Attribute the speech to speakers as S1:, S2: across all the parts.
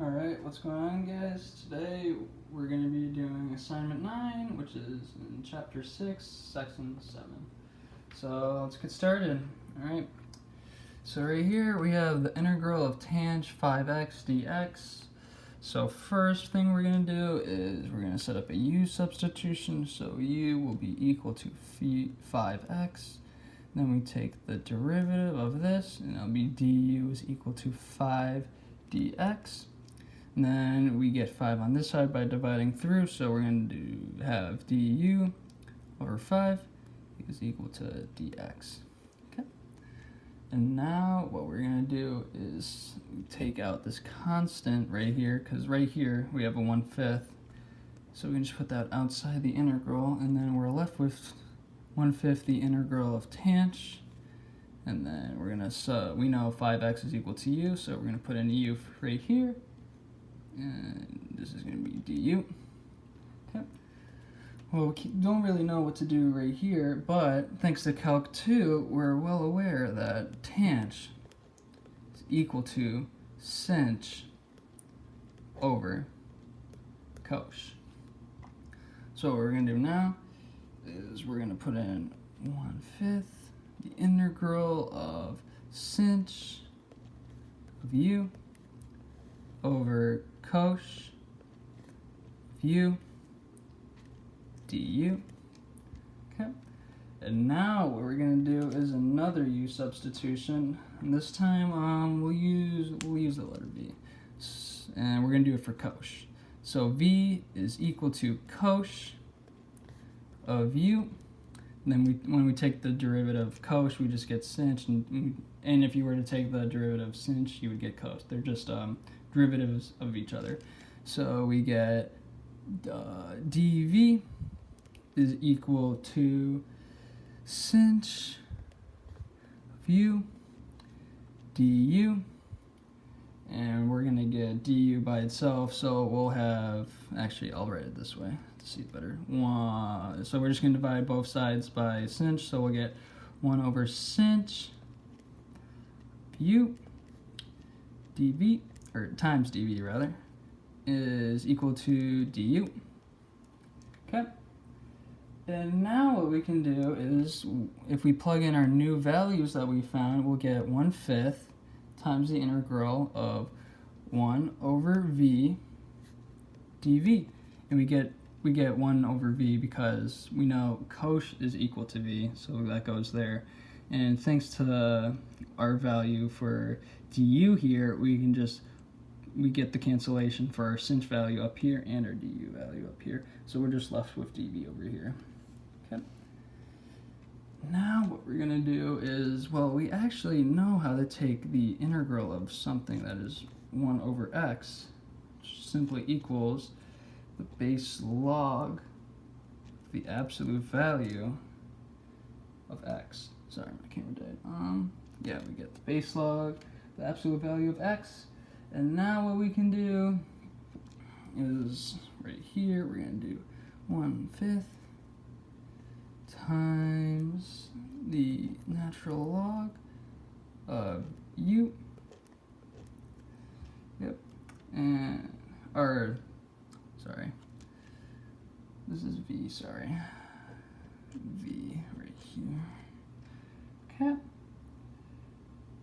S1: Alright, what's going on, guys? Today we're going to be doing assignment 9, which is in chapter 6, section 7. So let's get started. Alright, so right here we have the integral of tanh 5x dx. So first thing we're going to do is we're going to set up a u substitution. So u will be equal to 5x. Then we take the derivative of this, and it'll be du is equal to 5 dx. And then we get 5 on this side by dividing through, so we're going to have du over 5 is equal to dx. Okay. And now what we're going to do is take out this constant right here, because right here we have a 1/5. So we can just put that outside the integral, and then we're left with 1/5 the integral of tanh. And then we're going to, we know 5x is equal to u, so we're going to put in u right here. And this is going to be du. Okay. Well, we don't really know what to do right here, but thanks to Calc 2, we're well aware that tanh is equal to sinh over cosh. So what we're going to do now is we're going to put in 1/5 the integral of sinh of u over cosh of u du. Okay. And now what we're going to do is another u substitution, and this time we'll use the letter v, and we're going to do it for cosh. So v is equal to cosh of u. And then when we take the derivative of cosh, we just get sinh, and if you were to take the derivative of sinh, you would get cosh. They're just derivatives of each other. So we get dv is equal to sinh of u du, and we're going to get du by itself, so we'll have, actually I'll write it this way to see it better. So we're just going to divide both sides by sinh, so we'll get 1 over sinh u dv, or times dv rather, is equal to du. Okay. And now what we can do is, if we plug in our new values that we found, we'll get 1/5 times the integral of 1 over v dv. And we get 1 over v because we know cosh is equal to v, so that goes there. And thanks to our value for du here, we get the cancellation for our sinh value up here and our du value up here. So we're just left with dv over here. Okay. Now what we're going to do is, well, we actually know how to take the integral of something that is 1 over x, which simply equals the base log of the absolute value of x. Sorry, my camera died. Yeah, we get the base log, the absolute value of x. And now what we can do is, right here, we're going to do 1/5 times the natural log of u. Yep. And, sorry. This is v, sorry. V right here. Okay.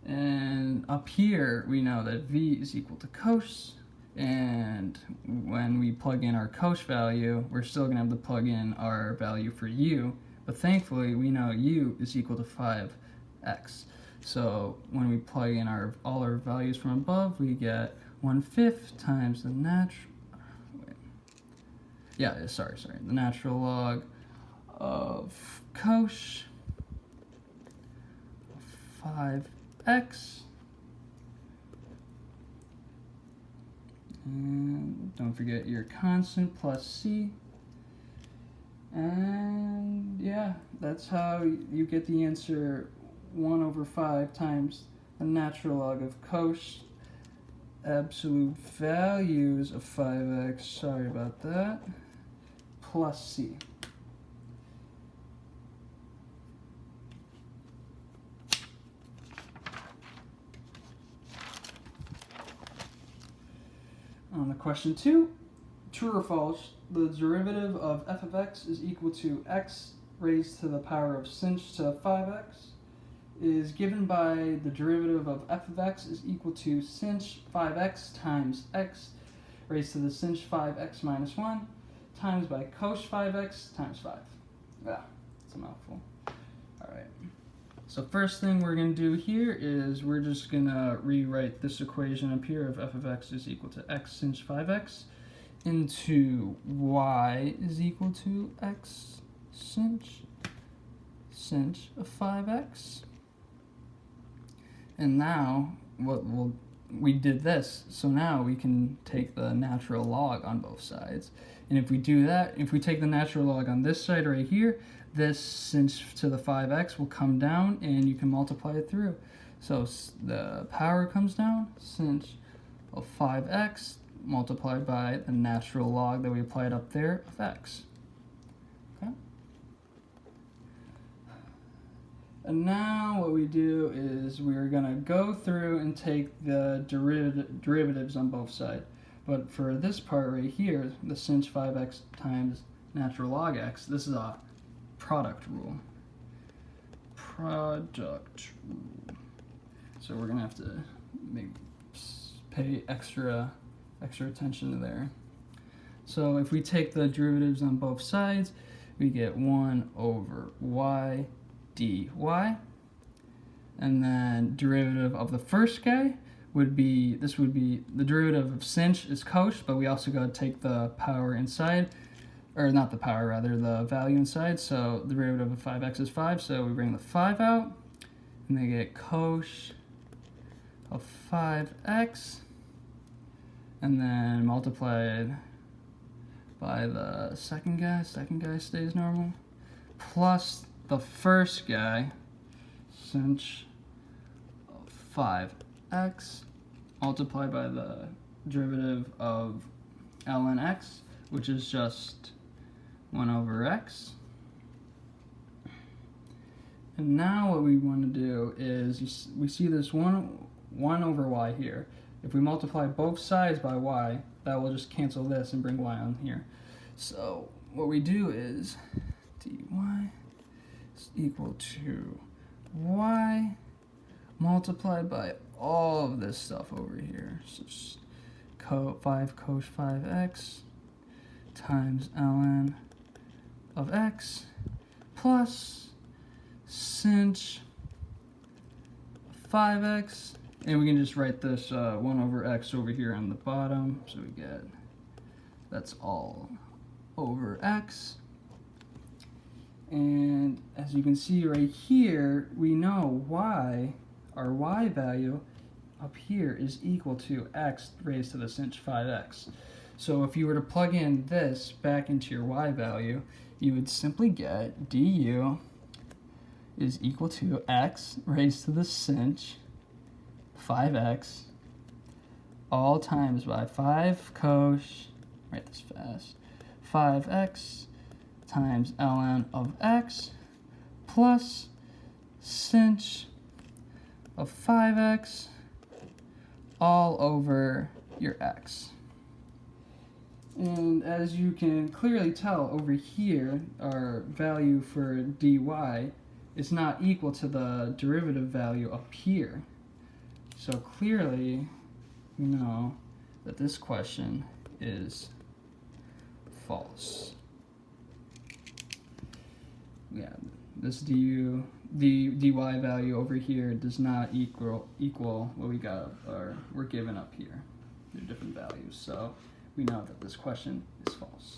S1: And up here, we know that v is equal to cosh, and when we plug in our cosh value, we're still going to have to plug in our value for u, but thankfully we know u is equal to 5x. So when we plug in all our values from above, we get 1/5 times the the natural log of cosh of 5x. And don't forget your constant plus c. And yeah, that's how you get the answer 1 over 5 times the natural log of cosh, absolute values of 5x, sorry about that, plus c. On the question 2, true or false, the derivative of f of x is equal to x raised to the power of sinh to 5x is given by the derivative of f of x is equal to sinh 5x times x raised to the sinh 5x minus 1 times by cos 5x times 5. Yeah, it's a mouthful. Alright, so first thing we're going to do here is we're just going to rewrite this equation up here of f of x is equal to x sinh 5x into y is equal to x sinh of 5x. And now we did this, so now we can take the natural log on both sides. And if we do that, if we take the natural log on this side right here, this sinh to the 5x will come down and you can multiply it through. So the power comes down, sinh of 5x multiplied by the natural log that we applied up there of x. Okay? And now what we do is we're going to go through and take the derivatives on both sides. But for this part right here, the sinh 5x times natural log x, this is a product rule. So we're going to have to pay extra attention to there. So if we take the derivatives on both sides, we get 1 over y dy, and then derivative of the first guy would be, this would be, the derivative of sinh is cos, but we also got to take the power inside, or not the power, rather, the value inside, so the derivative of 5x is 5, so we bring the 5 out, and they get cos of 5x, and then multiplied by the second guy stays normal, plus the first guy, sinh of 5x, multiplied by the derivative of ln x, which is just 1 over x. And now what we want to do is, we see this 1 over y here. If we multiply both sides by y, that will just cancel this and bring y on here. So what we do is dy is equal to y multiplied by all of this stuff over here. So just 5 cos 5x times ln of x plus sinh 5x, and we can just write this 1 over x over here on the bottom, so we get, that's all over x. And as you can see right here, we know y, our y value up here is equal to x raised to the sinh 5x. So if you were to plug in this back into your y value, you would simply get du is equal to x raised to the sinh 5x all times by 5 cos, write this fast, 5x times ln of x plus sinh of 5x all over your x. And as you can clearly tell over here, our value for dy is not equal to the derivative value up here. So clearly we know that this question is false. Yeah, this dy value over here does not equal what we got, or we're given up here. They're different values, so we know that this question is false.